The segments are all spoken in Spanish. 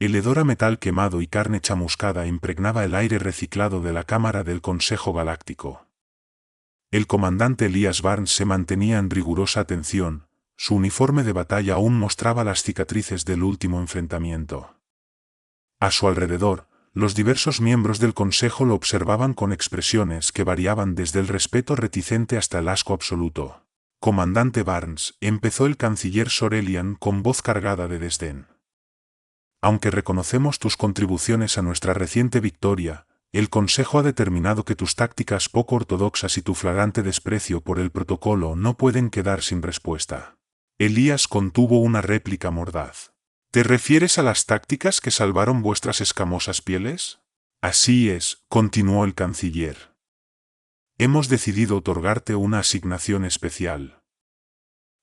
El hedor a metal quemado y carne chamuscada impregnaba el aire reciclado de la cámara del Consejo Galáctico. El comandante Elias Barnes se mantenía en rigurosa atención, su uniforme de batalla aún mostraba las cicatrices del último enfrentamiento. A su alrededor, los diversos miembros del Consejo lo observaban con expresiones que variaban desde el respeto reticente hasta el asco absoluto. «Comandante Barnes», empezó el canciller Sorelian con voz cargada de desdén. «Aunque reconocemos tus contribuciones a nuestra reciente victoria, el Consejo ha determinado que tus tácticas poco ortodoxas y tu flagrante desprecio por el protocolo no pueden quedar sin respuesta». Elías contuvo una réplica mordaz. «¿Te refieres a las tácticas que salvaron vuestras escamosas pieles?» «Así es», continuó el canciller. «Hemos decidido otorgarte una asignación especial.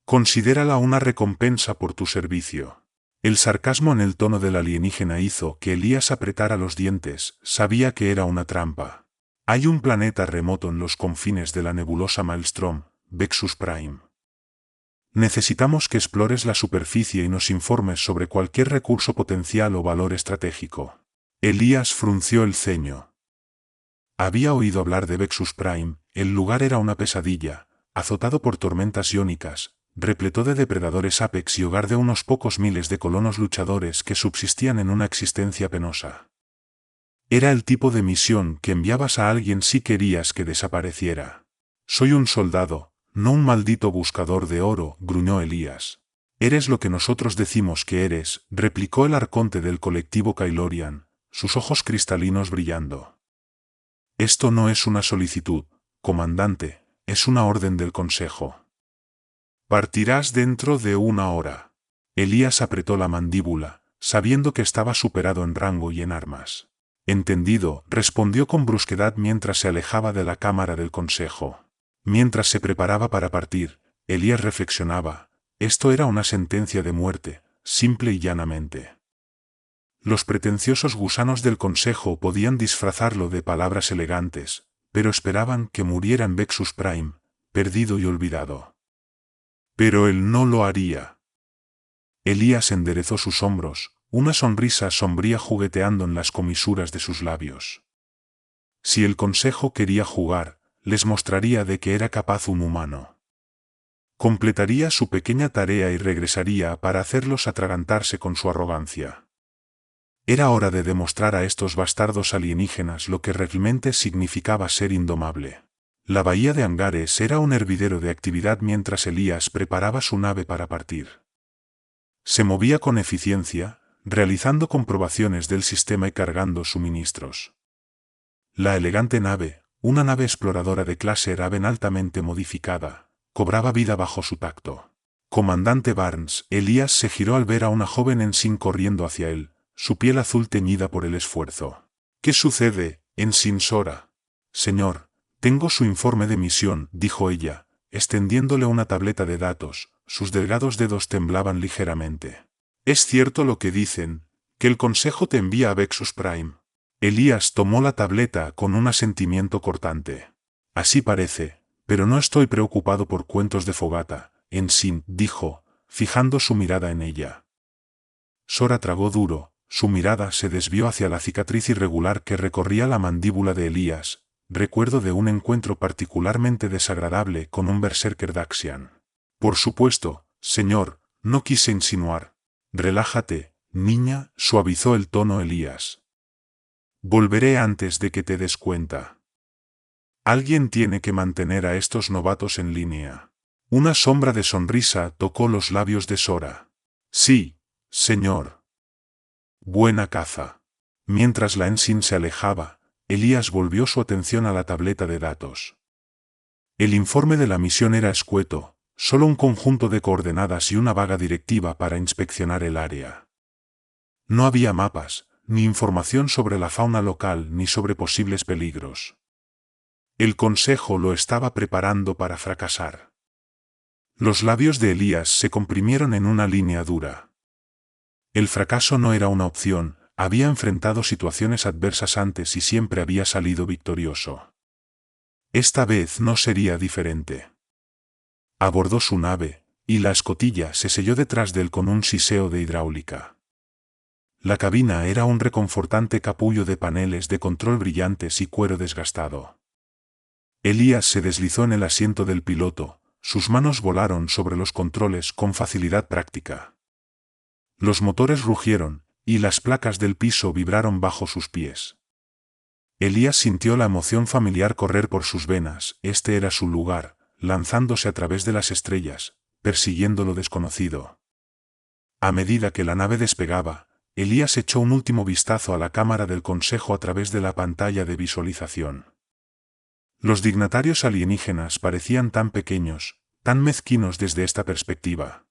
Considérala una recompensa por tu servicio». El sarcasmo en el tono del alienígena hizo que Elías apretara los dientes, sabía que era una trampa. «Hay un planeta remoto en los confines de la nebulosa Maelstrom, Vexus Prime. Necesitamos que explores la superficie y nos informes sobre cualquier recurso potencial o valor estratégico». Elías frunció el ceño. Había oído hablar de Vexus Prime, el lugar era una pesadilla, azotado por tormentas iónicas, repleto de depredadores Apex y hogar de unos pocos miles de colonos luchadores que subsistían en una existencia penosa. Era el tipo de misión que enviabas a alguien si querías que desapareciera. «Soy un soldado, no un maldito buscador de oro», gruñó Elías. «Eres lo que nosotros decimos que eres», replicó el arconte del colectivo Kailorian, sus ojos cristalinos brillando. «Esto no es una solicitud, comandante, es una orden del Consejo. Partirás dentro de 1 hora». Elías apretó la mandíbula, sabiendo que estaba superado en rango y en armas. «Entendido», respondió con brusquedad mientras se alejaba de la cámara del Consejo. Mientras se preparaba para partir, Elías reflexionaba, esto era una sentencia de muerte, simple y llanamente. Los pretenciosos gusanos del Consejo podían disfrazarlo de palabras elegantes, pero esperaban que muriera en Vexus Prime, perdido y olvidado. Pero él no lo haría. Elías enderezó sus hombros, una sonrisa sombría jugueteando en las comisuras de sus labios. Si el Consejo quería jugar, les mostraría de que era capaz un humano. Completaría su pequeña tarea y regresaría para hacerlos atragantarse con su arrogancia. Era hora de demostrar a estos bastardos alienígenas lo que realmente significaba ser indomable. La bahía de Angares era un hervidero de actividad mientras Elías preparaba su nave para partir. Se movía con eficiencia, realizando comprobaciones del sistema y cargando suministros. La elegante nave, una nave exploradora de clase Raven altamente modificada, cobraba vida bajo su tacto. «Comandante Barnes», Elías se giró al ver a una joven ensign corriendo hacia él, su piel azul teñida por el esfuerzo. «¿Qué sucede, ensign Sora?» «Señor, tengo su informe de misión», dijo ella, extendiéndole una tableta de datos, sus delgados dedos temblaban ligeramente. «¿Es cierto lo que dicen, que el Consejo te envía a Vexus Prime?» Elías tomó la tableta con un asentimiento cortante. «Así parece, pero no estoy preocupado por cuentos de fogata», ensign, dijo, fijando su mirada en ella. Sora tragó duro, su mirada se desvió hacia la cicatriz irregular que recorría la mandíbula de Elías, recuerdo de un encuentro particularmente desagradable con un berserker Daxian. «Por supuesto, señor, no quise insinuar». «Relájate, niña», suavizó el tono Elías. «Volveré antes de que te des cuenta. Alguien tiene que mantener a estos novatos en línea». Una sombra de sonrisa tocó los labios de Sora. «Sí, señor». «Buena caza». Mientras la ensign se alejaba, Elías volvió su atención a la tableta de datos. El informe de la misión era escueto, solo un conjunto de coordenadas y una vaga directiva para inspeccionar el área. No había mapas, ni información sobre la fauna local ni sobre posibles peligros. El Consejo lo estaba preparando para fracasar. Los labios de Elías se comprimieron en una línea dura. El fracaso no era una opción, había enfrentado situaciones adversas antes y siempre había salido victorioso. Esta vez no sería diferente. Abordó su nave, y la escotilla se selló detrás de él con un siseo de hidráulica. La cabina era un reconfortante capullo de paneles de control brillantes y cuero desgastado. Elías se deslizó en el asiento del piloto, sus manos volaron sobre los controles con facilidad práctica. Los motores rugieron, y las placas del piso vibraron bajo sus pies. Elías sintió la emoción familiar correr por sus venas, este era su lugar, lanzándose a través de las estrellas, persiguiendo lo desconocido. A medida que la nave despegaba, Elías echó un último vistazo a la cámara del consejo a través de la pantalla de visualización. Los dignatarios alienígenas parecían tan pequeños, tan mezquinos desde esta perspectiva.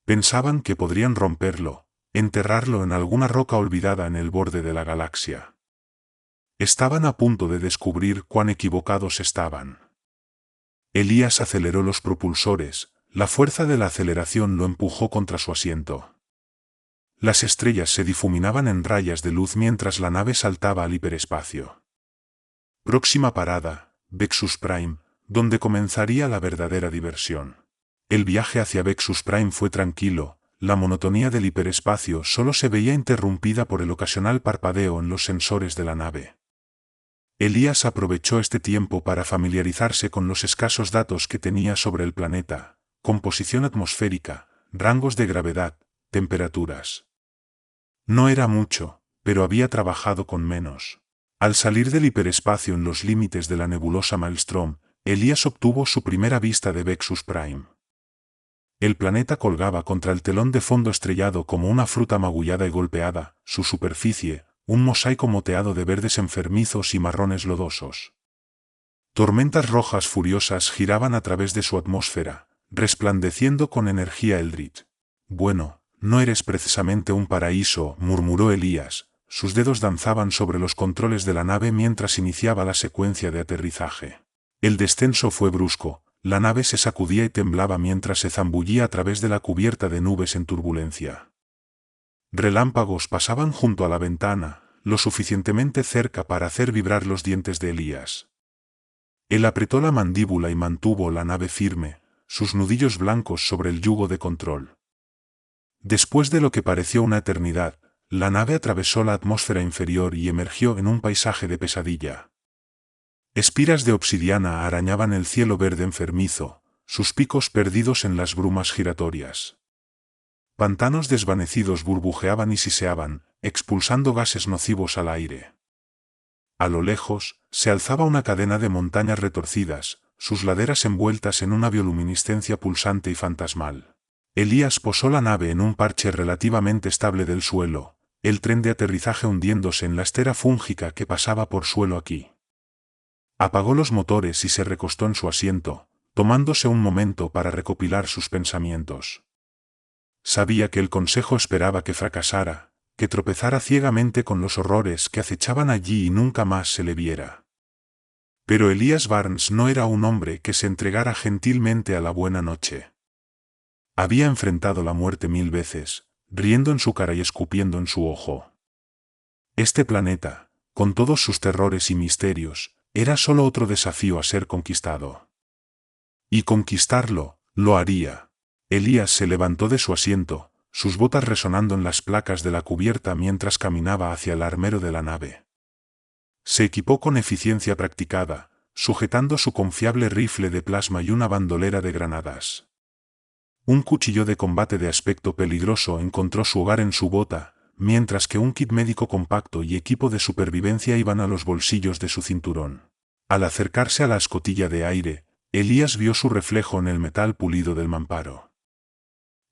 Pensaban que podrían romperlo, enterrarlo en alguna roca olvidada en el borde de la galaxia. Estaban a punto de descubrir cuán equivocados estaban. Elías aceleró los propulsores, la fuerza de la aceleración lo empujó contra su asiento. Las estrellas se difuminaban en rayas de luz mientras la nave saltaba al hiperespacio. Próxima parada, Vexus Prime, donde comenzaría la verdadera diversión. El viaje hacia Vexus Prime fue tranquilo, la monotonía del hiperespacio solo se veía interrumpida por el ocasional parpadeo en los sensores de la nave. Elías aprovechó este tiempo para familiarizarse con los escasos datos que tenía sobre el planeta, composición atmosférica, rangos de gravedad, temperaturas. No era mucho, pero había trabajado con menos. Al salir del hiperespacio en los límites de la nebulosa Maelstrom, Elías obtuvo su primera vista de Vexus Prime. El planeta colgaba contra el telón de fondo estrellado como una fruta magullada y golpeada, su superficie, un mosaico moteado de verdes enfermizos y marrones lodosos. Tormentas rojas furiosas giraban a través de su atmósfera, resplandeciendo con energía Eldritch. Bueno, no eres precisamente un paraíso, murmuró Elías, sus dedos danzaban sobre los controles de la nave mientras iniciaba la secuencia de aterrizaje. El descenso fue brusco, la nave se sacudía y temblaba mientras se zambullía a través de la cubierta de nubes en turbulencia. Relámpagos pasaban junto a la ventana, lo suficientemente cerca para hacer vibrar los dientes de Elías. Él apretó la mandíbula y mantuvo la nave firme, sus nudillos blancos sobre el yugo de control. Después de lo que pareció una eternidad, la nave atravesó la atmósfera inferior y emergió en un paisaje de pesadilla. Espiras de obsidiana arañaban el cielo verde enfermizo, sus picos perdidos en las brumas giratorias. Pantanos desvanecidos burbujeaban y siseaban, expulsando gases nocivos al aire. A lo lejos, se alzaba una cadena de montañas retorcidas, sus laderas envueltas en una bioluminiscencia pulsante y fantasmal. Elías posó la nave en un parche relativamente estable del suelo, el tren de aterrizaje hundiéndose en la estera fúngica que pasaba por suelo aquí. Apagó los motores y se recostó en su asiento, tomándose un momento para recopilar sus pensamientos. Sabía que el consejo esperaba que fracasara, que tropezara ciegamente con los horrores que acechaban allí y nunca más se le viera. Pero Elías Barnes no era un hombre que se entregara gentilmente a la buena noche. Había enfrentado la muerte 1000 veces, riendo en su cara y escupiendo en su ojo. Este planeta, con todos sus terrores y misterios, era solo otro desafío a ser conquistado. Y conquistarlo, lo haría. Elías se levantó de su asiento, sus botas resonando en las placas de la cubierta mientras caminaba hacia el armero de la nave. Se equipó con eficiencia practicada, sujetando su confiable rifle de plasma y una bandolera de granadas. Un cuchillo de combate de aspecto peligroso encontró su hogar en su bota, mientras que un kit médico compacto y equipo de supervivencia iban a los bolsillos de su cinturón. Al acercarse a la escotilla de aire, Elías vio su reflejo en el metal pulido del mamparo.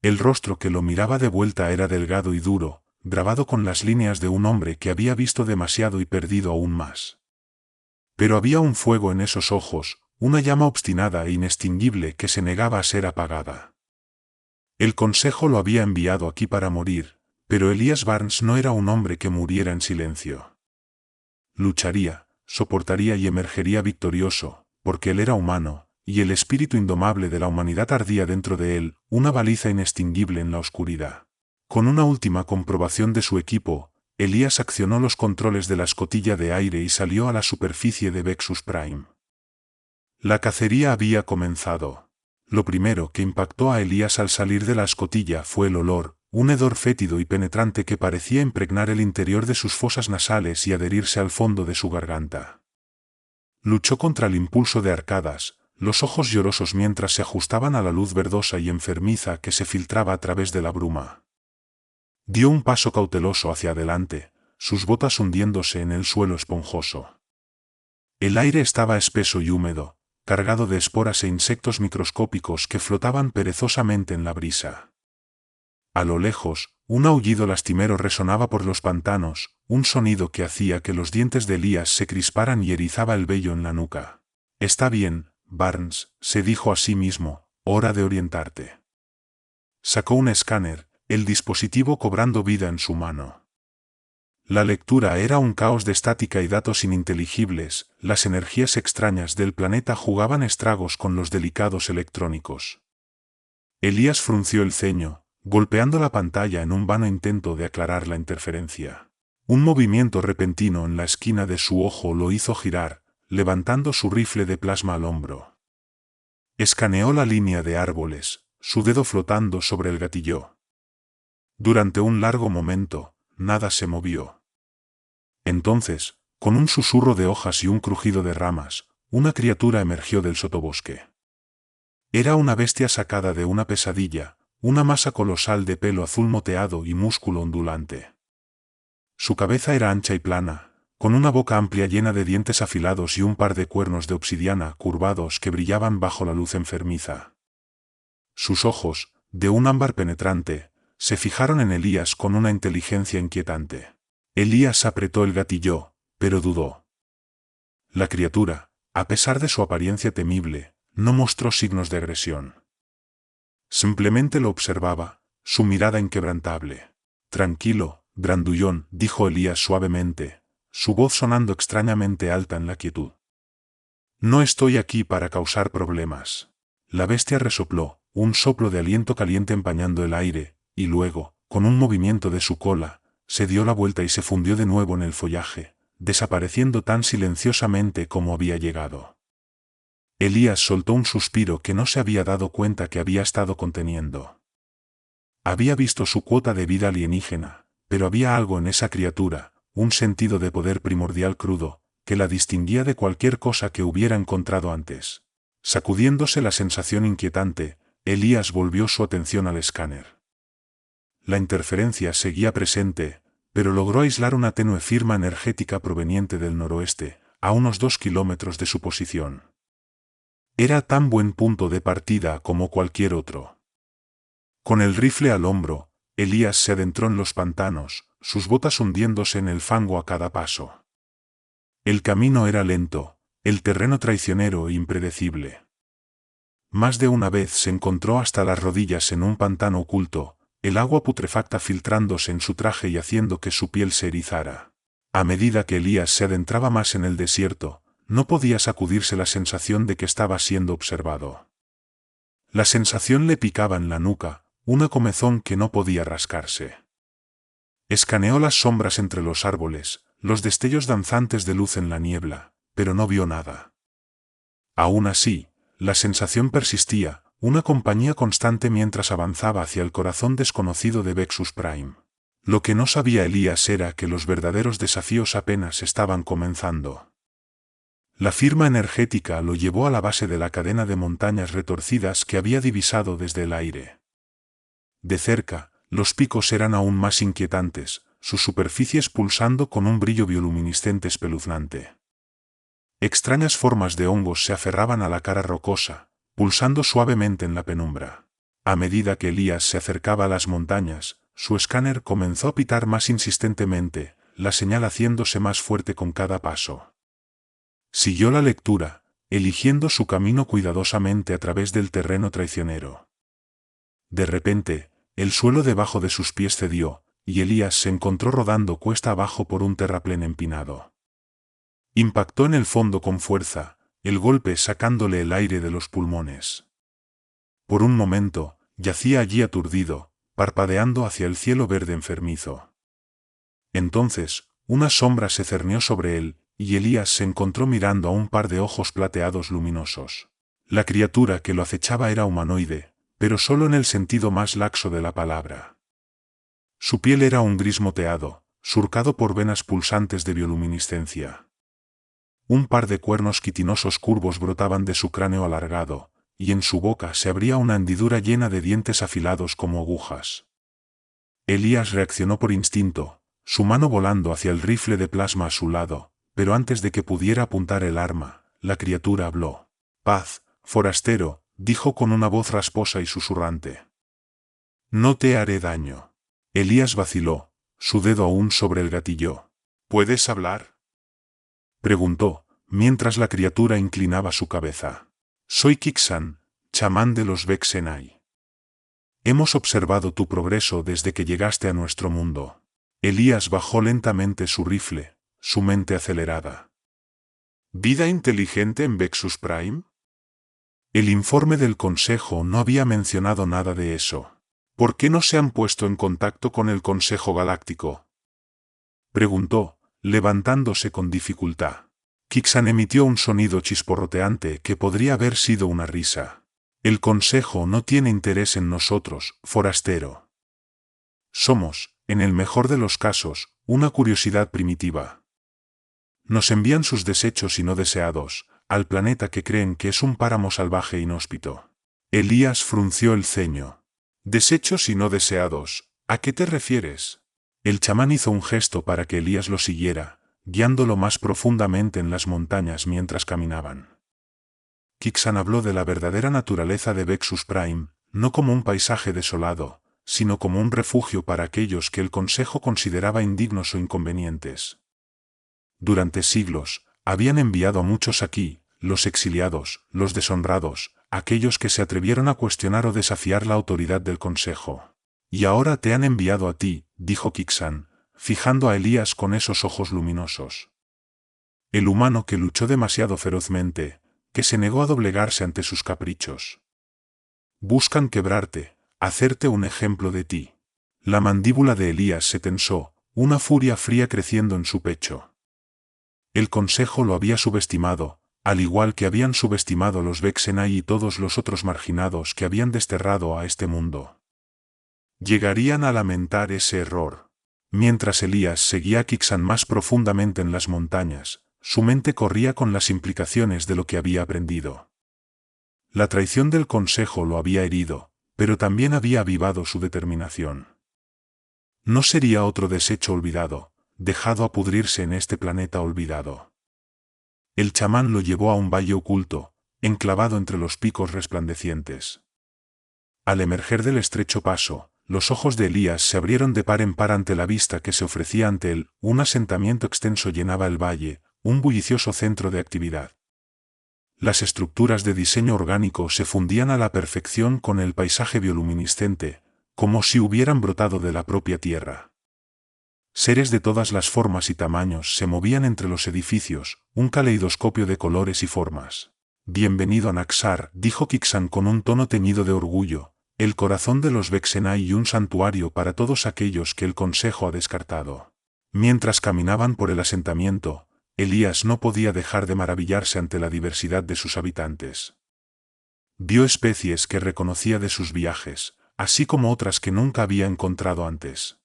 El rostro que lo miraba de vuelta era delgado y duro, grabado con las líneas de un hombre que había visto demasiado y perdido aún más. Pero había un fuego en esos ojos, una llama obstinada e inextinguible que se negaba a ser apagada. El consejo lo había enviado aquí para morir, pero Elías Barnes no era un hombre que muriera en silencio. Lucharía, soportaría y emergería victorioso, porque él era humano, y el espíritu indomable de la humanidad ardía dentro de él, una baliza inextinguible en la oscuridad. Con una última comprobación de su equipo, Elías accionó los controles de la escotilla de aire y salió a la superficie de Vexus Prime. La cacería había comenzado. Lo primero que impactó a Elías al salir de la escotilla fue el olor, un hedor fétido y penetrante que parecía impregnar el interior de sus fosas nasales y adherirse al fondo de su garganta. Luchó contra el impulso de arcadas, los ojos llorosos mientras se ajustaban a la luz verdosa y enfermiza que se filtraba a través de la bruma. Dio un paso cauteloso hacia adelante, sus botas hundiéndose en el suelo esponjoso. El aire estaba espeso y húmedo, cargado de esporas e insectos microscópicos que flotaban perezosamente en la brisa. A lo lejos, un aullido lastimero resonaba por los pantanos, un sonido que hacía que los dientes de Elías se crisparan y erizaba el vello en la nuca. «Está bien, Barnes», se dijo a sí mismo, «hora de orientarte». Sacó un escáner, el dispositivo cobrando vida en su mano. La lectura era un caos de estática y datos ininteligibles, las energías extrañas del planeta jugaban estragos con los delicados electrónicos. Elías frunció el ceño, golpeando la pantalla en un vano intento de aclarar la interferencia. Un movimiento repentino en la esquina de su ojo lo hizo girar, levantando su rifle de plasma al hombro. Escaneó la línea de árboles, su dedo flotando sobre el gatillo. Durante un largo momento, nada se movió. Entonces, con un susurro de hojas y un crujido de ramas, una criatura emergió del sotobosque. Era una bestia sacada de una pesadilla, una masa colosal de pelo azul moteado y músculo ondulante. Su cabeza era ancha y plana, con una boca amplia llena de dientes afilados y un par de cuernos de obsidiana curvados que brillaban bajo la luz enfermiza. Sus ojos, de un ámbar penetrante, se fijaron en Elías con una inteligencia inquietante. Elías apretó el gatillo, pero dudó. La criatura, a pesar de su apariencia temible, no mostró signos de agresión. Simplemente lo observaba, su mirada inquebrantable. «Tranquilo, grandullón», dijo Elías suavemente, su voz sonando extrañamente alta en la quietud. «No estoy aquí para causar problemas». La bestia resopló, un soplo de aliento caliente empañando el aire, y luego, con un movimiento de su cola, se dio la vuelta y se fundió de nuevo en el follaje, desapareciendo tan silenciosamente como había llegado. Elías soltó un suspiro que no se había dado cuenta que había estado conteniendo. Había visto su cuota de vida alienígena, pero había algo en esa criatura, un sentido de poder primordial crudo, que la distinguía de cualquier cosa que hubiera encontrado antes. Sacudiéndose la sensación inquietante, Elías volvió su atención al escáner. La interferencia seguía presente, pero logró aislar una tenue firma energética proveniente del noroeste, a unos 2 kilómetros de su posición. Era tan buen punto de partida como cualquier otro. Con el rifle al hombro, Elías se adentró en los pantanos, sus botas hundiéndose en el fango a cada paso. El camino era lento, el terreno traicionero e impredecible. Más de una vez se encontró hasta las rodillas en un pantano oculto, el agua putrefacta filtrándose en su traje y haciendo que su piel se erizara. A medida que Elías se adentraba más en el desierto, no podía sacudirse la sensación de que estaba siendo observado. La sensación le picaba en la nuca, una comezón que no podía rascarse. Escaneó las sombras entre los árboles, los destellos danzantes de luz en la niebla, pero no vio nada. Aún así, la sensación persistía, una compañía constante mientras avanzaba hacia el corazón desconocido de Vexus Prime. Lo que no sabía Elías era que los verdaderos desafíos apenas estaban comenzando. La firma energética lo llevó a la base de la cadena de montañas retorcidas que había divisado desde el aire. De cerca, los picos eran aún más inquietantes, sus superficies pulsando con un brillo bioluminiscente espeluznante. Extrañas formas de hongos se aferraban a la cara rocosa, pulsando suavemente en la penumbra. A medida que Elías se acercaba a las montañas, su escáner comenzó a pitar más insistentemente, la señal haciéndose más fuerte con cada paso. Siguió la lectura, eligiendo su camino cuidadosamente a través del terreno traicionero. De repente, el suelo debajo de sus pies cedió, y Elías se encontró rodando cuesta abajo por un terraplén empinado. Impactó en el fondo con fuerza, el golpe sacándole el aire de los pulmones. Por un momento, yacía allí aturdido, parpadeando hacia el cielo verde enfermizo. Entonces, una sombra se cernió sobre él, y Elías se encontró mirando a un par de ojos plateados luminosos. La criatura que lo acechaba era humanoide, pero solo en el sentido más laxo de la palabra. Su piel era un gris moteado, surcado por venas pulsantes de bioluminiscencia. Un par de cuernos quitinosos curvos brotaban de su cráneo alargado, y en su boca se abría una hendidura llena de dientes afilados como agujas. Elías reaccionó por instinto, su mano volando hacia el rifle de plasma a su lado, pero antes de que pudiera apuntar el arma, la criatura habló. «Paz, forastero», dijo con una voz rasposa y susurrante. «No te haré daño». Elías vaciló, su dedo aún sobre el gatillo. «¿Puedes hablar?», preguntó, mientras la criatura inclinaba su cabeza. «Soy Kixan, chamán de los Vexenai. Hemos observado tu progreso desde que llegaste a nuestro mundo». Elías bajó lentamente su rifle, su mente acelerada. «¿Vida inteligente en Vexus Prime?». El informe del Consejo no había mencionado nada de eso. «¿Por qué no se han puesto en contacto con el Consejo Galáctico?», preguntó, levantándose con dificultad. Kixan emitió un sonido chisporroteante que podría haber sido una risa. «El Consejo no tiene interés en nosotros, forastero. Somos, en el mejor de los casos, una curiosidad primitiva. Nos envían sus desechos y no deseados, al planeta que creen que es un páramo salvaje e inhóspito». Elías frunció el ceño. «Desechos y no deseados, ¿a qué te refieres?». El chamán hizo un gesto para que Elías lo siguiera, guiándolo más profundamente en las montañas mientras caminaban. Kixan habló de la verdadera naturaleza de Vexus Prime, no como un paisaje desolado, sino como un refugio para aquellos que el Consejo consideraba indignos o inconvenientes. Durante siglos, habían enviado a muchos aquí, los exiliados, los deshonrados, aquellos que se atrevieron a cuestionar o desafiar la autoridad del Consejo. «Y ahora te han enviado a ti», dijo Kixan, fijando a Elías con esos ojos luminosos. El humano que luchó demasiado ferozmente, que se negó a doblegarse ante sus caprichos. «Buscan quebrarte, hacerte un ejemplo de ti». La mandíbula de Elías se tensó, una furia fría creciendo en su pecho. El Consejo lo había subestimado, al igual que habían subestimado los Vexenai y todos los otros marginados que habían desterrado a este mundo. Llegarían a lamentar ese error. Mientras Elías seguía a Kixan más profundamente en las montañas, su mente corría con las implicaciones de lo que había aprendido. La traición del Consejo lo había herido, pero también había avivado su determinación. No sería otro desecho olvidado, dejado a pudrirse en este planeta olvidado. El chamán lo llevó a un valle oculto, enclavado entre los picos resplandecientes. Al emerger del estrecho paso, los ojos de Elías se abrieron de par en par ante la vista que se ofrecía ante él. Un asentamiento extenso llenaba el valle, un bullicioso centro de actividad. Las estructuras de diseño orgánico se fundían a la perfección con el paisaje bioluminiscente, como si hubieran brotado de la propia tierra. Seres de todas las formas y tamaños se movían entre los edificios, un caleidoscopio de colores y formas. «Bienvenido a Naxar», dijo Kixan con un tono teñido de orgullo, «el corazón de los Vexenai y un santuario para todos aquellos que el Consejo ha descartado». Mientras caminaban por el asentamiento, Elías no podía dejar de maravillarse ante la diversidad de sus habitantes. Vio especies que reconocía de sus viajes, así como otras que nunca había encontrado antes.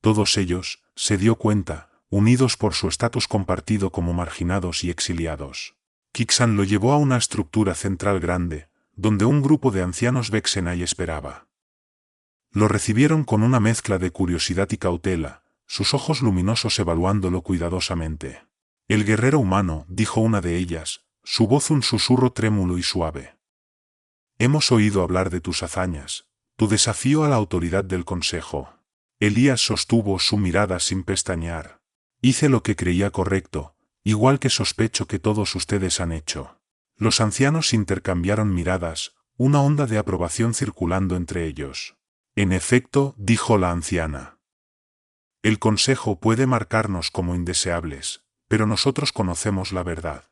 Todos ellos, se dio cuenta, unidos por su estatus compartido como marginados y exiliados. Kixan lo llevó a una estructura central grande, donde un grupo de ancianos Vexenai esperaba. Lo recibieron con una mezcla de curiosidad y cautela, sus ojos luminosos evaluándolo cuidadosamente. «El guerrero humano», dijo una de ellas, su voz un susurro trémulo y suave. «Hemos oído hablar de tus hazañas, tu desafío a la autoridad del Consejo». Elías sostuvo su mirada sin pestañear. «Hice lo que creía correcto, igual que sospecho que todos ustedes han hecho». Los ancianos intercambiaron miradas, una onda de aprobación circulando entre ellos. «En efecto», dijo la anciana. «El Consejo puede marcarnos como indeseables, pero nosotros conocemos la verdad.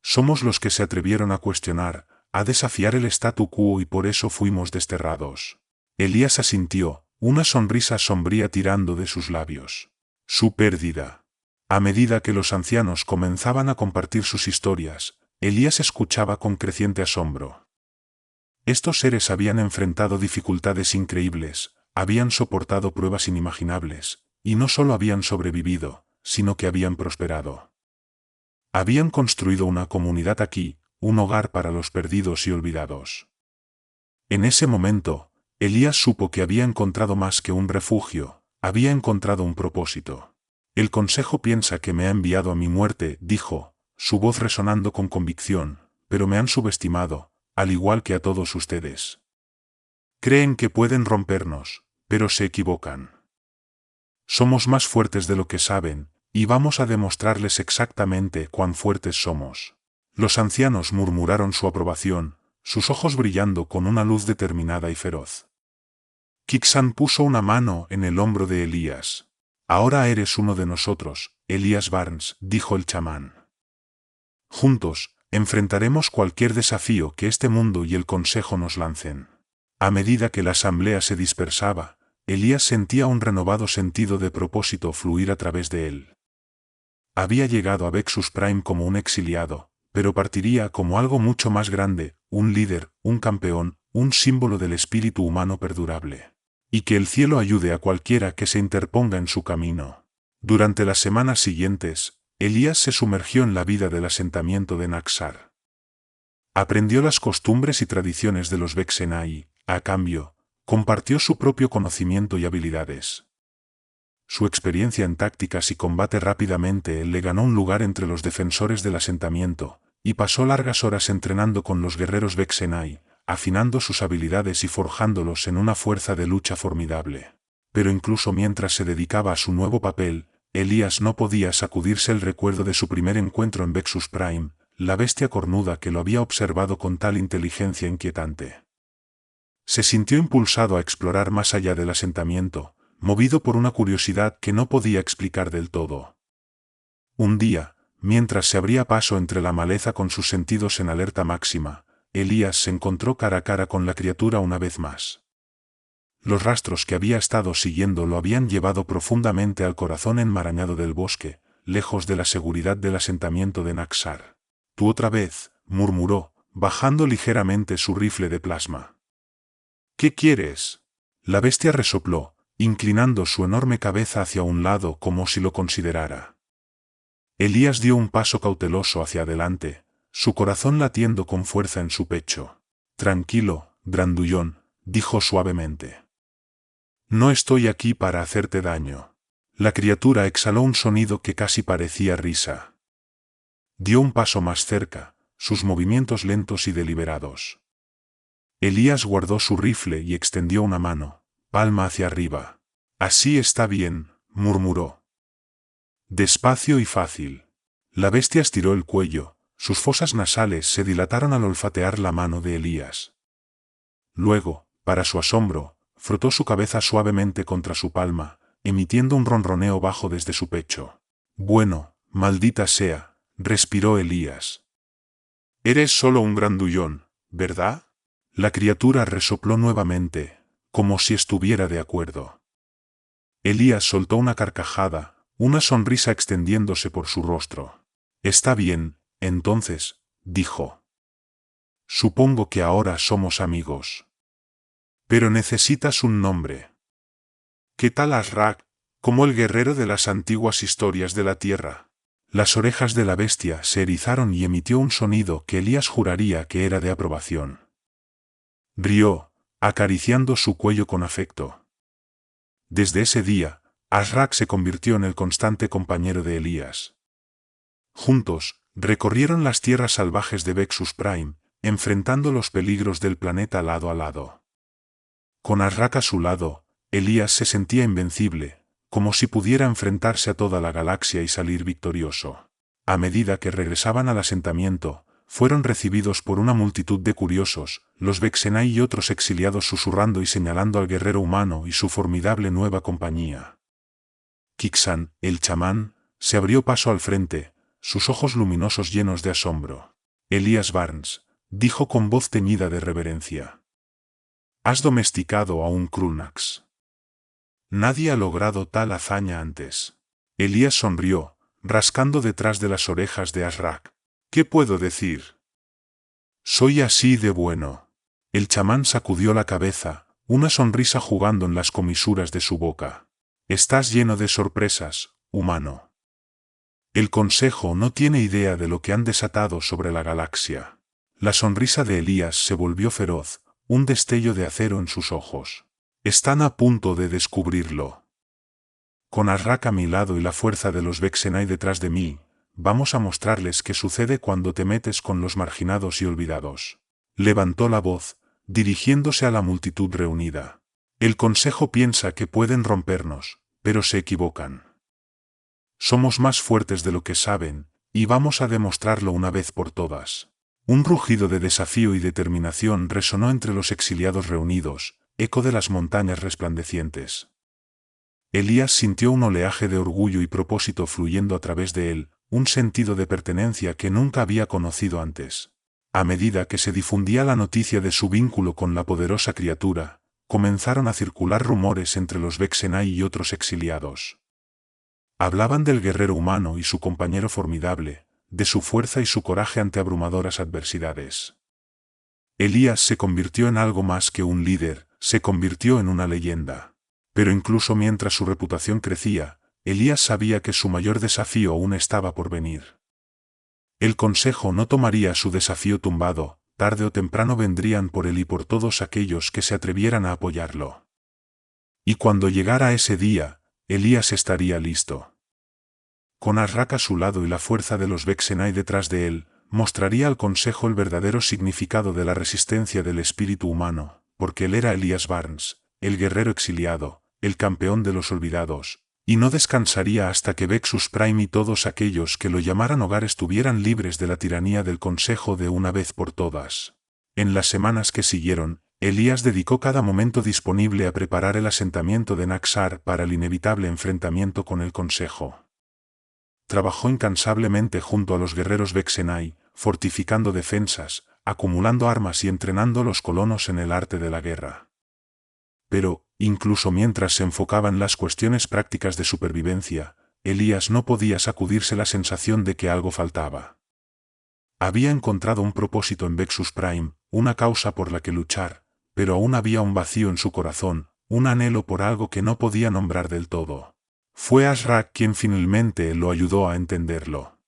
Somos los que se atrevieron a cuestionar, a desafiar el statu quo y por eso fuimos desterrados». Elías asintió, una sonrisa sombría tirando de sus labios. Su pérdida. A medida que los ancianos comenzaban a compartir sus historias, Elías escuchaba con creciente asombro. Estos seres habían enfrentado dificultades increíbles, habían soportado pruebas inimaginables, y no solo habían sobrevivido, sino que habían prosperado. Habían construido una comunidad aquí, un hogar para los perdidos y olvidados. En ese momento, Elías supo que había encontrado más que un refugio, había encontrado un propósito. El consejo piensa que me ha enviado a mi muerte, dijo, su voz resonando con convicción, pero me han subestimado, al igual que a todos ustedes. Creen que pueden rompernos, pero se equivocan. Somos más fuertes de lo que saben, y vamos a demostrarles exactamente cuán fuertes somos. Los ancianos murmuraron su aprobación, sus ojos brillando con una luz determinada y feroz. Kixan puso una mano en el hombro de Elías. Ahora eres uno de nosotros, Elías Barnes, dijo el chamán. Juntos, enfrentaremos cualquier desafío que este mundo y el consejo nos lancen. A medida que la asamblea se dispersaba, Elías sentía un renovado sentido de propósito fluir a través de él. Había llegado a Vexus Prime como un exiliado, pero partiría como algo mucho más grande, un líder, un campeón, un símbolo del espíritu humano perdurable. Y que el cielo ayude a cualquiera que se interponga en su camino. Durante las semanas siguientes, Elías se sumergió en la vida del asentamiento de Naxar. Aprendió las costumbres y tradiciones de los Vexena y, a cambio, compartió su propio conocimiento y habilidades. Su experiencia en tácticas y combate rápidamente le ganó un lugar entre los defensores del asentamiento, y pasó largas horas entrenando con los guerreros Vexenai, afinando sus habilidades y forjándolos en una fuerza de lucha formidable. Pero incluso mientras se dedicaba a su nuevo papel, Elías no podía sacudirse el recuerdo de su primer encuentro en Vexus Prime, la bestia cornuda que lo había observado con tal inteligencia inquietante. Se sintió impulsado a explorar más allá del asentamiento, movido por una curiosidad que no podía explicar del todo. Un día, mientras se abría paso entre la maleza con sus sentidos en alerta máxima, Elías se encontró cara a cara con la criatura una vez más. Los rastros que había estado siguiendo lo habían llevado profundamente al corazón enmarañado del bosque, lejos de la seguridad del asentamiento de Naxar. «Tú otra vez», murmuró, bajando ligeramente su rifle de plasma. «¿Qué quieres?». La bestia resopló, inclinando su enorme cabeza hacia un lado como si lo considerara. Elías dio un paso cauteloso hacia adelante, su corazón latiendo con fuerza en su pecho. «Tranquilo, grandullón», dijo suavemente. «No estoy aquí para hacerte daño». La criatura exhaló un sonido que casi parecía risa. Dio un paso más cerca, sus movimientos lentos y deliberados. Elías guardó su rifle y extendió una mano, palma hacia arriba. «Así está bien», murmuró. «Despacio y fácil». La bestia estiró el cuello, sus fosas nasales se dilataron al olfatear la mano de Elías. Luego, para su asombro, frotó su cabeza suavemente contra su palma, emitiendo un ronroneo bajo desde su pecho. «Bueno, maldita sea», respiró Elías. «Eres solo un grandullón, ¿verdad?». La criatura resopló nuevamente, como si estuviera de acuerdo. Elías soltó una carcajada, una sonrisa extendiéndose por su rostro. «Está bien, entonces», dijo. «Supongo que ahora somos amigos. Pero necesitas un nombre. ¿Qué tal Azrak, como el guerrero de las antiguas historias de la tierra?». Las orejas de la bestia se erizaron y emitió un sonido que Elías juraría que era de aprobación. Rió, acariciando su cuello con afecto. Desde ese día, Azrak se convirtió en el constante compañero de Elías. Juntos, recorrieron las tierras salvajes de Vexus Prime, enfrentando los peligros del planeta lado a lado. Con Azrak a su lado, Elías se sentía invencible, como si pudiera enfrentarse a toda la galaxia y salir victorioso. A medida que regresaban al asentamiento, fueron recibidos por una multitud de curiosos, los Vexenai y otros exiliados susurrando y señalando al guerrero humano y su formidable nueva compañía. Kixan, el chamán, se abrió paso al frente, sus ojos luminosos llenos de asombro. «Elías Barnes», dijo con voz teñida de reverencia. «Has domesticado a un Krulnax. Nadie ha logrado tal hazaña antes». Elías sonrió, rascando detrás de las orejas de Azrak. «¿Qué puedo decir? Soy así de bueno». El chamán sacudió la cabeza, una sonrisa jugando en las comisuras de su boca. Estás lleno de sorpresas, humano. El Consejo no tiene idea de lo que han desatado sobre la galaxia. La sonrisa de Elías se volvió feroz, un destello de acero en sus ojos. Están a punto de descubrirlo. Con Azrak a mi lado y la fuerza de los Vexenai detrás de mí, vamos a mostrarles qué sucede cuando te metes con los marginados y olvidados. Levantó la voz, dirigiéndose a la multitud reunida. El Consejo piensa que pueden rompernos, pero se equivocan. Somos más fuertes de lo que saben, y vamos a demostrarlo una vez por todas. Un rugido de desafío y determinación resonó entre los exiliados reunidos, eco de las montañas resplandecientes. Elías sintió un oleaje de orgullo y propósito fluyendo a través de él, un sentido de pertenencia que nunca había conocido antes. A medida que se difundía la noticia de su vínculo con la poderosa criatura, comenzaron a circular rumores entre los Vexenai y otros exiliados. Hablaban del guerrero humano y su compañero formidable, de su fuerza y su coraje ante abrumadoras adversidades. Elías se convirtió en algo más que un líder, se convirtió en una leyenda. Pero incluso mientras su reputación crecía, Elías sabía que su mayor desafío aún estaba por venir. El Consejo no tomaría su desafío tumbado, tarde o temprano vendrían por él y por todos aquellos que se atrevieran a apoyarlo. Y cuando llegara ese día, Elías estaría listo. Con Azrak a su lado y la fuerza de los Vexenai detrás de él, mostraría al Consejo el verdadero significado de la resistencia del espíritu humano, porque él era Elías Barnes, el guerrero exiliado, el campeón de los olvidados, y no descansaría hasta que Vexus Prime y todos aquellos que lo llamaran hogar estuvieran libres de la tiranía del Consejo de una vez por todas. En las semanas que siguieron, Elías dedicó cada momento disponible a preparar el asentamiento de Naxar para el inevitable enfrentamiento con el Consejo. Trabajó incansablemente junto a los guerreros Vexenai, fortificando defensas, acumulando armas y entrenando a los colonos en el arte de la guerra. Pero, incluso mientras se enfocaba en las cuestiones prácticas de supervivencia, Elías no podía sacudirse la sensación de que algo faltaba. Había encontrado un propósito en Vexus Prime, una causa por la que luchar, pero aún había un vacío en su corazón, un anhelo por algo que no podía nombrar del todo. Fue Azrak quien finalmente lo ayudó a entenderlo.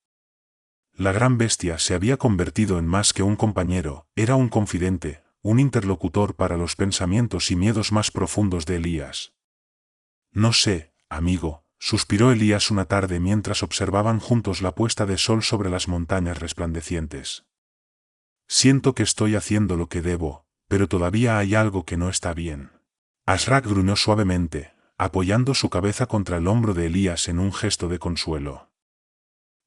La gran bestia se había convertido en más que un compañero, era un confidente, un interlocutor para los pensamientos y miedos más profundos de Elías. No sé, amigo, suspiró Elías una tarde mientras observaban juntos la puesta de sol sobre las montañas resplandecientes. Siento que estoy haciendo lo que debo, pero todavía hay algo que no está bien. Azrak gruñó suavemente, apoyando su cabeza contra el hombro de Elías en un gesto de consuelo.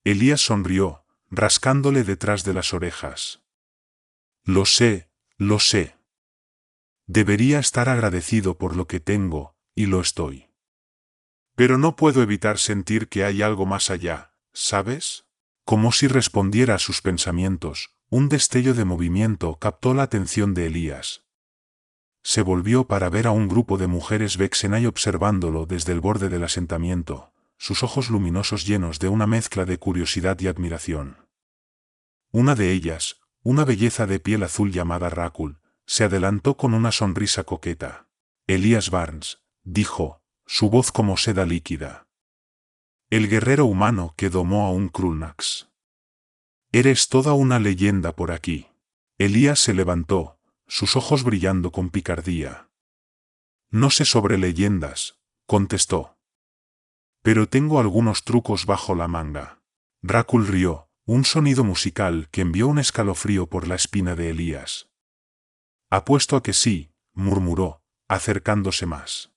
Elías sonrió, rascándole detrás de las orejas. Lo sé. Debería estar agradecido por lo que tengo, y lo estoy. Pero no puedo evitar sentir que hay algo más allá, ¿sabes? Como si respondiera a sus pensamientos, un destello de movimiento captó la atención de Elías. Se volvió para ver a un grupo de mujeres Vexenai observándolo desde el borde del asentamiento, sus ojos luminosos llenos de una mezcla de curiosidad y admiración. Una de ellas, una belleza de piel azul llamada Rakul, se adelantó con una sonrisa coqueta. Elías Barnes, dijo, su voz como seda líquida. El guerrero humano que domó a un Krulnax. Eres toda una leyenda por aquí. Elías se levantó, sus ojos brillando con picardía. No sé sobre leyendas, contestó. Pero tengo algunos trucos bajo la manga. Rakul rió, un sonido musical que envió un escalofrío por la espina de Elías. Apuesto a que sí, murmuró, acercándose más.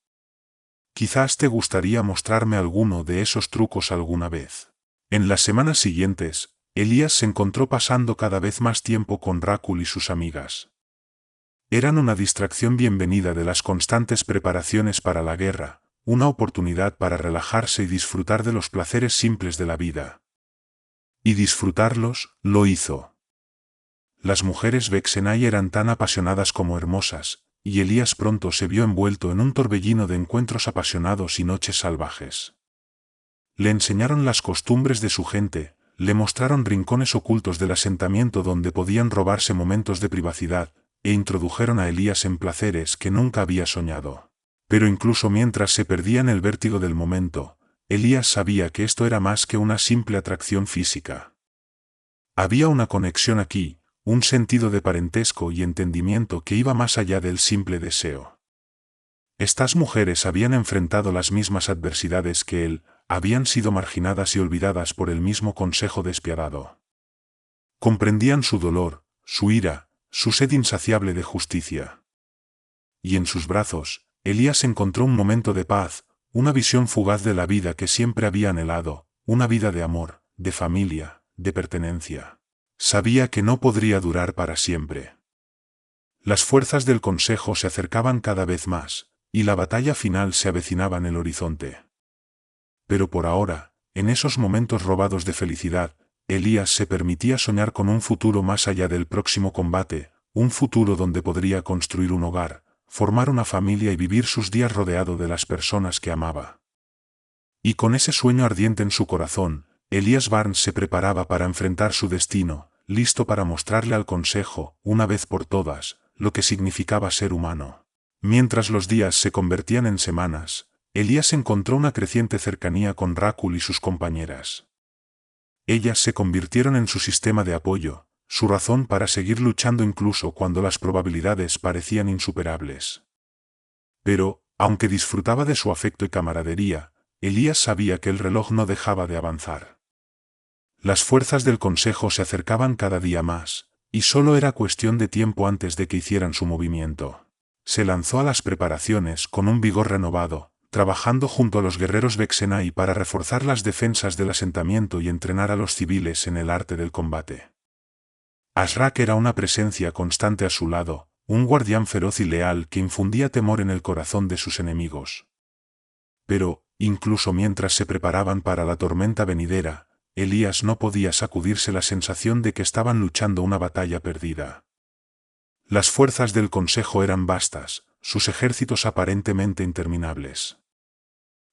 Quizás te gustaría mostrarme alguno de esos trucos alguna vez. En las semanas siguientes, Elías se encontró pasando cada vez más tiempo con Rakul y sus amigas. Eran una distracción bienvenida de las constantes preparaciones para la guerra, una oportunidad para relajarse y disfrutar de los placeres simples de la vida. Y disfrutarlos, lo hizo. Las mujeres Vexenai eran tan apasionadas como hermosas, y Elías pronto se vio envuelto en un torbellino de encuentros apasionados y noches salvajes. Le enseñaron las costumbres de su gente, le mostraron rincones ocultos del asentamiento donde podían robarse momentos de privacidad, e introdujeron a Elías en placeres que nunca había soñado. Pero incluso mientras se perdía en el vértigo del momento, Elías sabía que esto era más que una simple atracción física. Había una conexión aquí, un sentido de parentesco y entendimiento que iba más allá del simple deseo. Estas mujeres habían enfrentado las mismas adversidades que él, habían sido marginadas y olvidadas por el mismo consejo despiadado. Comprendían su dolor, su ira, su sed insaciable de justicia. Y en sus brazos, Elías encontró un momento de paz, una visión fugaz de la vida que siempre había anhelado, una vida de amor, de familia, de pertenencia. Sabía que no podría durar para siempre. Las fuerzas del consejo se acercaban cada vez más, y la batalla final se avecinaba en el horizonte. Pero por ahora, en esos momentos robados de felicidad, Elías se permitía soñar con un futuro más allá del próximo combate, un futuro donde podría construir un hogar, formar una familia y vivir sus días rodeado de las personas que amaba. Y con ese sueño ardiente en su corazón, Elías Barnes se preparaba para enfrentar su destino, listo para mostrarle al consejo, una vez por todas, lo que significaba ser humano. Mientras los días se convertían en semanas, Elías encontró una creciente cercanía con Rácul y sus compañeras. Ellas se convirtieron en su sistema de apoyo, su razón para seguir luchando incluso cuando las probabilidades parecían insuperables. Pero, aunque disfrutaba de su afecto y camaradería, Elías sabía que el reloj no dejaba de avanzar. Las fuerzas del consejo se acercaban cada día más, y solo era cuestión de tiempo antes de que hicieran su movimiento. Se lanzó a las preparaciones con un vigor renovado, trabajando junto a los guerreros Vexenai para reforzar las defensas del asentamiento y entrenar a los civiles en el arte del combate. Ashrak era una presencia constante a su lado, un guardián feroz y leal que infundía temor en el corazón de sus enemigos. Pero, incluso mientras se preparaban para la tormenta venidera, Elías no podía sacudirse la sensación de que estaban luchando una batalla perdida. Las fuerzas del consejo eran vastas, sus ejércitos aparentemente interminables.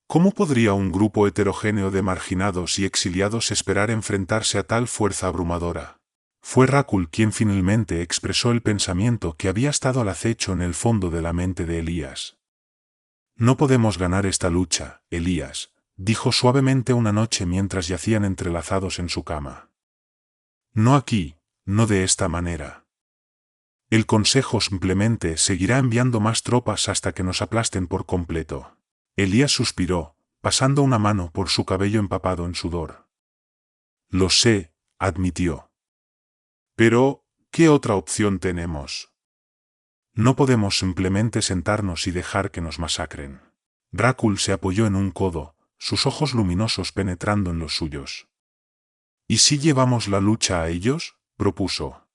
¿Cómo podría un grupo heterogéneo de marginados y exiliados esperar enfrentarse a tal fuerza abrumadora? Fue Rácul quien finalmente expresó el pensamiento que había estado al acecho en el fondo de la mente de Elías. No podemos ganar esta lucha, Elías, dijo suavemente una noche mientras yacían entrelazados en su cama. No aquí, no de esta manera. El consejo simplemente seguirá enviando más tropas hasta que nos aplasten por completo. Elías suspiró, pasando una mano por su cabello empapado en sudor. Lo sé, admitió. Pero, ¿qué otra opción tenemos? No podemos simplemente sentarnos y dejar que nos masacren. Rácul se apoyó en un codo, sus ojos luminosos penetrando en los suyos. ¿Y si llevamos la lucha a ellos?, propuso.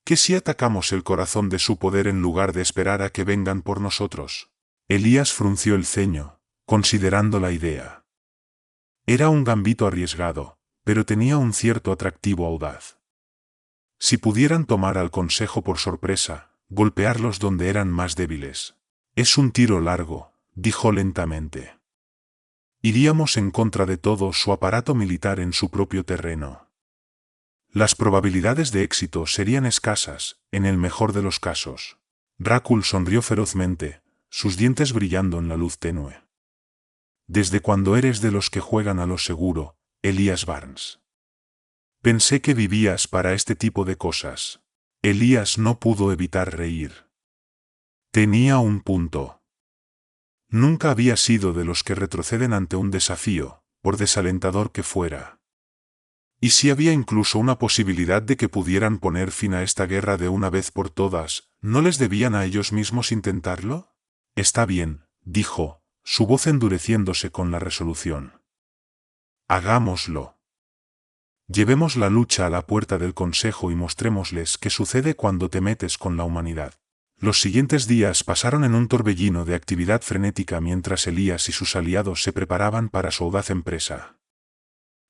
¿Qué si atacamos el corazón de su poder en lugar de esperar a que vengan por nosotros? Elías frunció el ceño, considerando la idea. Era un gambito arriesgado, pero tenía un cierto atractivo audaz. Si pudieran tomar al consejo por sorpresa, golpearlos donde eran más débiles. Es un tiro largo, dijo lentamente. Iríamos en contra de todo su aparato militar en su propio terreno. Las probabilidades de éxito serían escasas, en el mejor de los casos. Rácul sonrió ferozmente, sus dientes brillando en la luz tenue. ¿Desde cuándo eres de los que juegan a lo seguro, Elías Barnes? Pensé que vivías para este tipo de cosas. Elías no pudo evitar reír. Tenía un punto. Nunca había sido de los que retroceden ante un desafío, por desalentador que fuera. ¿Y si había incluso una posibilidad de que pudieran poner fin a esta guerra de una vez por todas, no les debían a ellos mismos intentarlo? Está bien, dijo, su voz endureciéndose con la resolución. Hagámoslo. Llevemos la lucha a la puerta del consejo y mostrémosles qué sucede cuando te metes con la humanidad. Los siguientes días pasaron en un torbellino de actividad frenética mientras Elías y sus aliados se preparaban para su audaz empresa.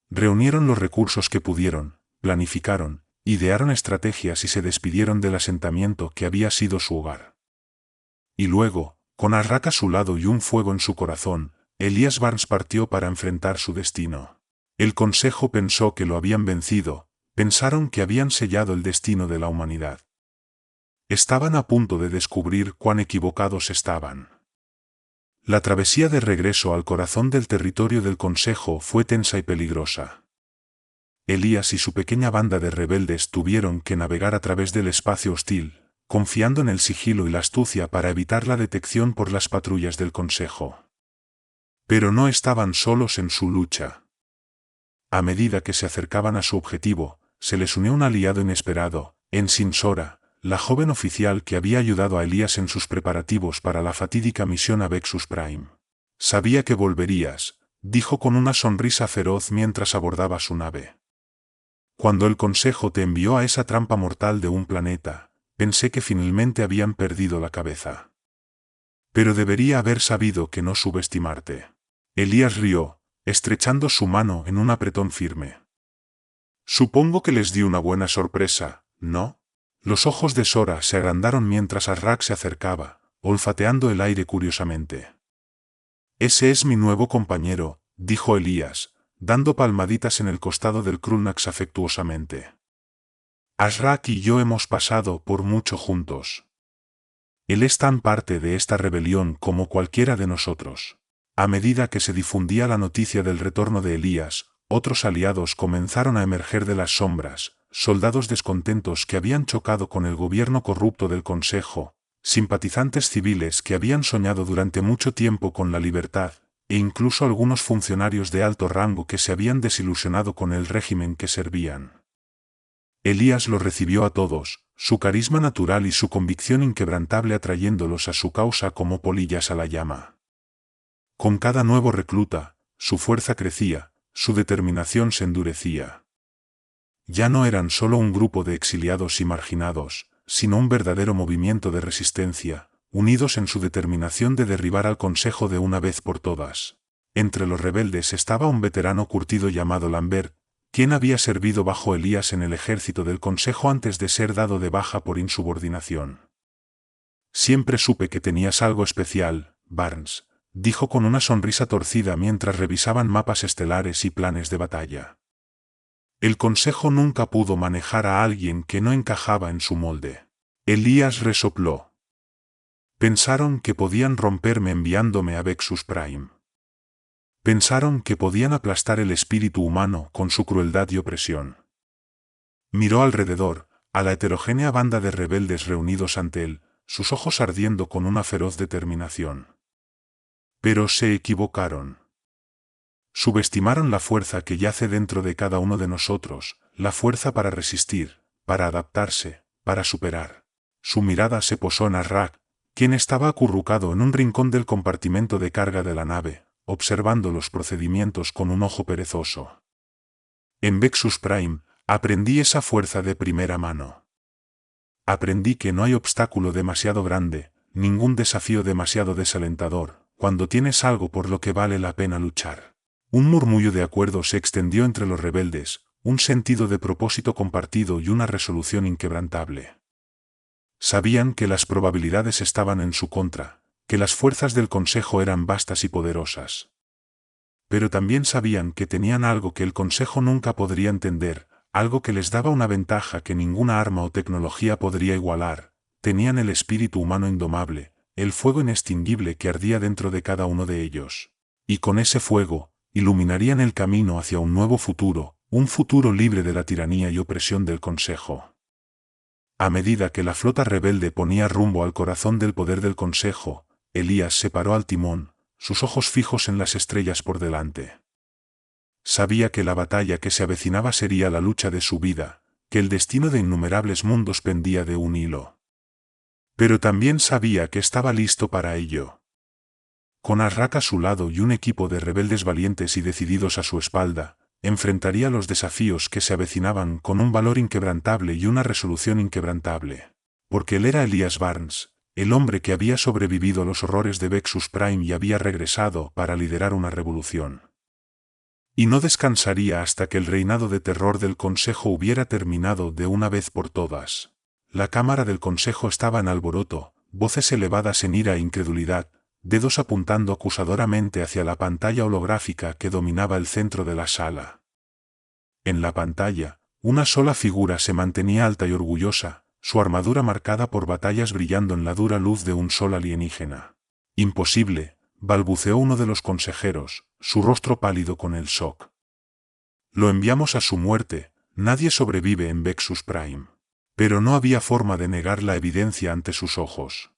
Reunieron los recursos que pudieron, planificaron, idearon estrategias y se despidieron del asentamiento que había sido su hogar. Y luego, con Ashrak a su lado y un fuego en su corazón, Elías Barnes partió para enfrentar su destino. El consejo pensó que lo habían vencido, pensaron que habían sellado el destino de la humanidad. Estaban a punto de descubrir cuán equivocados estaban. La travesía de regreso al corazón del territorio del Consejo fue tensa y peligrosa. Elías y su pequeña banda de rebeldes tuvieron que navegar a través del espacio hostil, confiando en el sigilo y la astucia para evitar la detección por las patrullas del Consejo. Pero no estaban solos en su lucha. A medida que se acercaban a su objetivo, se les unió un aliado inesperado, Ensign Sora, la joven oficial que había ayudado a Elías en sus preparativos para la fatídica misión a Vexus Prime. «Sabía que volverías», dijo con una sonrisa feroz mientras abordaba su nave. «Cuando el Consejo te envió a esa trampa mortal de un planeta, pensé que finalmente habían perdido la cabeza. Pero debería haber sabido que no subestimarte». Elías rió, estrechando su mano en un apretón firme. «Supongo que les di una buena sorpresa, ¿no?». Los ojos de Sora se agrandaron mientras Arrak se acercaba, olfateando el aire curiosamente. «Ese es mi nuevo compañero», dijo Elías, dando palmaditas en el costado del Krulnax afectuosamente. «Arrak y yo hemos pasado por mucho juntos. Él es tan parte de esta rebelión como cualquiera de nosotros». A medida que se difundía la noticia del retorno de Elías, otros aliados comenzaron a emerger de las sombras, soldados descontentos que habían chocado con el gobierno corrupto del Consejo, simpatizantes civiles que habían soñado durante mucho tiempo con la libertad, e incluso algunos funcionarios de alto rango que se habían desilusionado con el régimen que servían. Elías los recibió a todos, su carisma natural y su convicción inquebrantable atrayéndolos a su causa como polillas a la llama. Con cada nuevo recluta, su fuerza crecía, su determinación se endurecía. Ya no eran solo un grupo de exiliados y marginados, sino un verdadero movimiento de resistencia, unidos en su determinación de derribar al Consejo de una vez por todas. Entre los rebeldes estaba un veterano curtido llamado Lambert, quien había servido bajo Elías en el ejército del Consejo antes de ser dado de baja por insubordinación. «Siempre supe que tenías algo especial, Barnes», dijo con una sonrisa torcida mientras revisaban mapas estelares y planes de batalla. «El Consejo nunca pudo manejar a alguien que no encajaba en su molde». Elías resopló. «Pensaron que podían romperme enviándome a Vexus Prime. Pensaron que podían aplastar el espíritu humano con su crueldad y opresión». Miró alrededor, a la heterogénea banda de rebeldes reunidos ante él, sus ojos ardiendo con una feroz determinación. Pero se equivocaron. Subestimaron la fuerza que yace dentro de cada uno de nosotros, la fuerza para resistir, para adaptarse, para superar. Su mirada se posó en Arrak, quien estaba acurrucado en un rincón del compartimento de carga de la nave, observando los procedimientos con un ojo perezoso. «En Vexus Prime, aprendí esa fuerza de primera mano. Aprendí que no hay obstáculo demasiado grande, ningún desafío demasiado desalentador, cuando tienes algo por lo que vale la pena luchar». Un murmullo de acuerdo se extendió entre los rebeldes, un sentido de propósito compartido y una resolución inquebrantable. Sabían que las probabilidades estaban en su contra, que las fuerzas del Consejo eran vastas y poderosas. Pero también sabían que tenían algo que el Consejo nunca podría entender, algo que les daba una ventaja que ninguna arma o tecnología podría igualar. Tenían el espíritu humano indomable, el fuego inextinguible que ardía dentro de cada uno de ellos. Y con ese fuego, iluminarían el camino hacia un nuevo futuro, un futuro libre de la tiranía y opresión del Consejo. A medida que la flota rebelde ponía rumbo al corazón del poder del Consejo, Elías se paró al timón, sus ojos fijos en las estrellas por delante. Sabía que la batalla que se avecinaba sería la lucha de su vida, que el destino de innumerables mundos pendía de un hilo. Pero también sabía que estaba listo para ello. Con Arrak a su lado y un equipo de rebeldes valientes y decididos a su espalda, enfrentaría los desafíos que se avecinaban con un valor inquebrantable y una resolución inquebrantable. Porque él era Elías Barnes, el hombre que había sobrevivido a los horrores de Vexus Prime y había regresado para liderar una revolución. Y no descansaría hasta que el reinado de terror del Consejo hubiera terminado de una vez por todas. La cámara del Consejo estaba en alboroto, voces elevadas en ira e incredulidad, dedos apuntando acusadoramente hacia la pantalla holográfica que dominaba el centro de la sala. En la pantalla, una sola figura se mantenía alta y orgullosa, su armadura marcada por batallas brillando en la dura luz de un sol alienígena. Imposible, balbuceó uno de los consejeros, su rostro pálido con el shock. Lo enviamos a su muerte, nadie sobrevive en Vexus Prime. Pero no había forma de negar la evidencia ante sus ojos.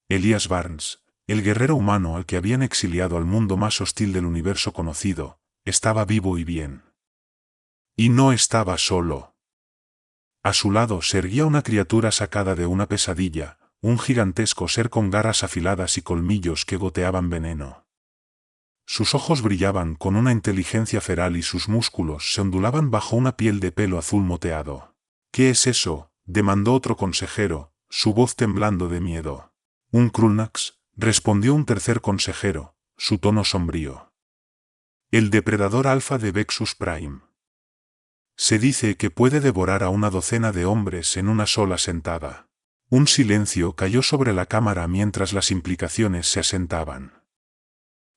Elias Barnes, el guerrero humano al que habían exiliado al mundo más hostil del universo conocido, estaba vivo y bien. Y no estaba solo. A su lado se erguía una criatura sacada de una pesadilla, un gigantesco ser con garras afiladas y colmillos que goteaban veneno. Sus ojos brillaban con una inteligencia feral y sus músculos se ondulaban bajo una piel de pelo azul moteado. «¿Qué es eso?», demandó otro consejero, su voz temblando de miedo. «Un Krulnax», respondió un tercer consejero, su tono sombrío. «El depredador alfa de Vexus Prime. Se dice que puede devorar a una docena de hombres en una sola sentada». Un silencio cayó sobre la cámara mientras las implicaciones se asentaban.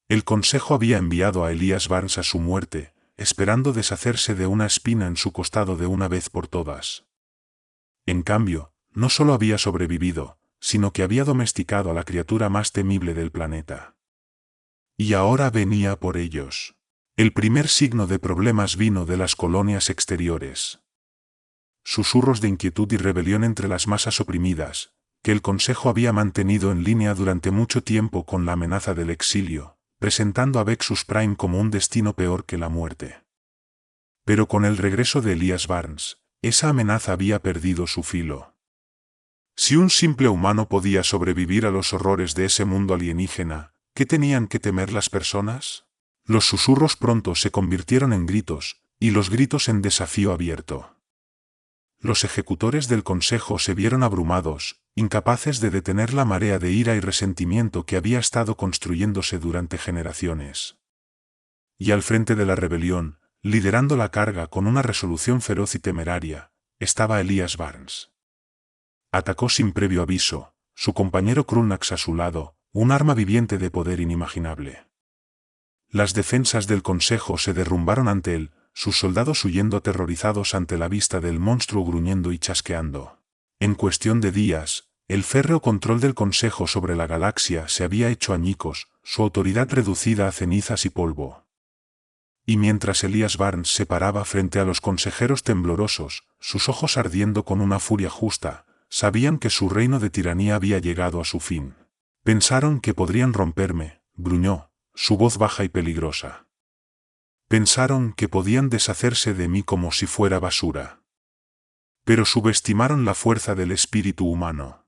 El consejo había enviado a Elias Barnes a su muerte, esperando deshacerse de una espina en su costado de una vez por todas. En cambio, no solo había sobrevivido, sino que había domesticado a la criatura más temible del planeta. Y ahora venía por ellos. El primer signo de problemas vino de las colonias exteriores. Susurros de inquietud y rebelión entre las masas oprimidas, que el Consejo había mantenido en línea durante mucho tiempo con la amenaza del exilio, presentando a Vexus Prime como un destino peor que la muerte. Pero con el regreso de Elias Barnes, esa amenaza había perdido su filo. Si un simple humano podía sobrevivir a los horrores de ese mundo alienígena, ¿qué tenían que temer las personas? Los susurros pronto se convirtieron en gritos, y los gritos en desafío abierto. Los ejecutores del Consejo se vieron abrumados, incapaces de detener la marea de ira y resentimiento que había estado construyéndose durante generaciones. Y al frente de la rebelión, liderando la carga con una resolución feroz y temeraria, estaba Elias Barnes. Atacó sin previo aviso, su compañero Krulnax a su lado, un arma viviente de poder inimaginable. Las defensas del Consejo se derrumbaron ante él, sus soldados huyendo aterrorizados ante la vista del monstruo gruñendo y chasqueando. En cuestión de días, el férreo control del Consejo sobre la galaxia se había hecho añicos, su autoridad reducida a cenizas y polvo. Y mientras Elias Barnes se paraba frente a los consejeros temblorosos, sus ojos ardiendo con una furia justa, sabían que su reino de tiranía había llegado a su fin. Pensaron que podrían romperme, gruñó, su voz baja y peligrosa. Pensaron que podían deshacerse de mí como si fuera basura. Pero subestimaron la fuerza del espíritu humano.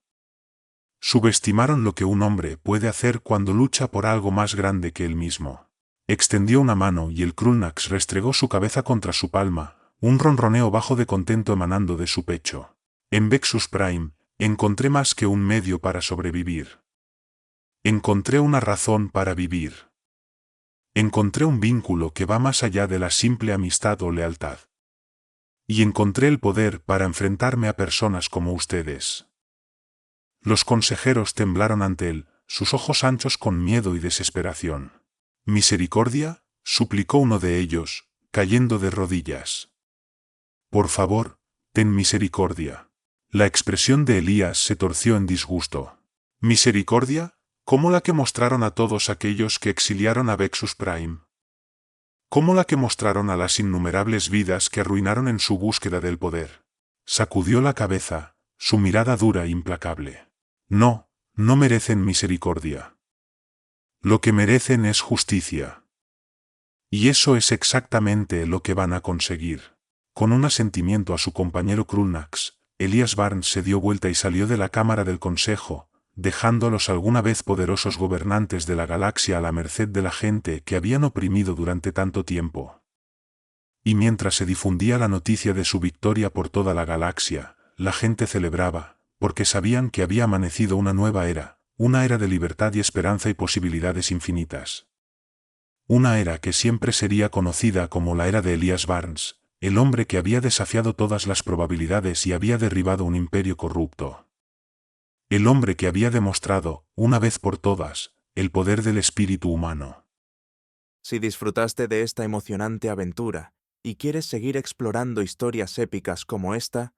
Subestimaron lo que un hombre puede hacer cuando lucha por algo más grande que él mismo. Extendió una mano y el Krulnax restregó su cabeza contra su palma, un ronroneo bajo de contento emanando de su pecho. En Vexus Prime, encontré más que un medio para sobrevivir. Encontré una razón para vivir. Encontré un vínculo que va más allá de la simple amistad o lealtad. Y encontré el poder para enfrentarme a personas como ustedes. Los consejeros temblaron ante él, sus ojos anchos con miedo y desesperación. «¿Misericordia?», suplicó uno de ellos, cayendo de rodillas. «Por favor, ten misericordia». La expresión de Elías se torció en disgusto. «¿Misericordia? ¿Cómo la que mostraron a todos aquellos que exiliaron a Vexus Prime? ¿Cómo la que mostraron a las innumerables vidas que arruinaron en su búsqueda del poder?» Sacudió la cabeza, su mirada dura e implacable. «No, no merecen misericordia. Lo que merecen es justicia. Y eso es exactamente lo que van a conseguir». Con un asentimiento a su compañero Krulnax, Elias Barnes se dio vuelta y salió de la cámara del Consejo, dejando a los alguna vez poderosos gobernantes de la galaxia a la merced de la gente que habían oprimido durante tanto tiempo. Y mientras se difundía la noticia de su victoria por toda la galaxia, la gente celebraba, porque sabían que había amanecido una nueva era, una era de libertad y esperanza y posibilidades infinitas. Una era que siempre sería conocida como la era de Elias Barnes, el hombre que había desafiado todas las probabilidades y había derribado un imperio corrupto. El hombre que había demostrado, una vez por todas, el poder del espíritu humano. Si disfrutaste de esta emocionante aventura y quieres seguir explorando historias épicas como esta,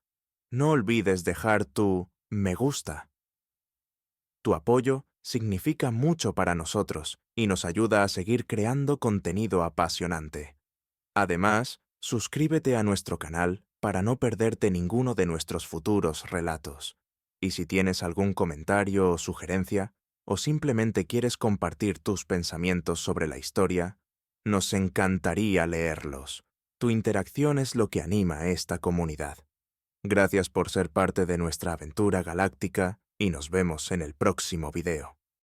no olvides dejar tu me gusta. Tu apoyo significa mucho para nosotros y nos ayuda a seguir creando contenido apasionante. Además, suscríbete a nuestro canal para no perderte ninguno de nuestros futuros relatos. Y si tienes algún comentario o sugerencia, o simplemente quieres compartir tus pensamientos sobre la historia, nos encantaría leerlos. Tu interacción es lo que anima a esta comunidad. Gracias por ser parte de nuestra aventura galáctica y nos vemos en el próximo video.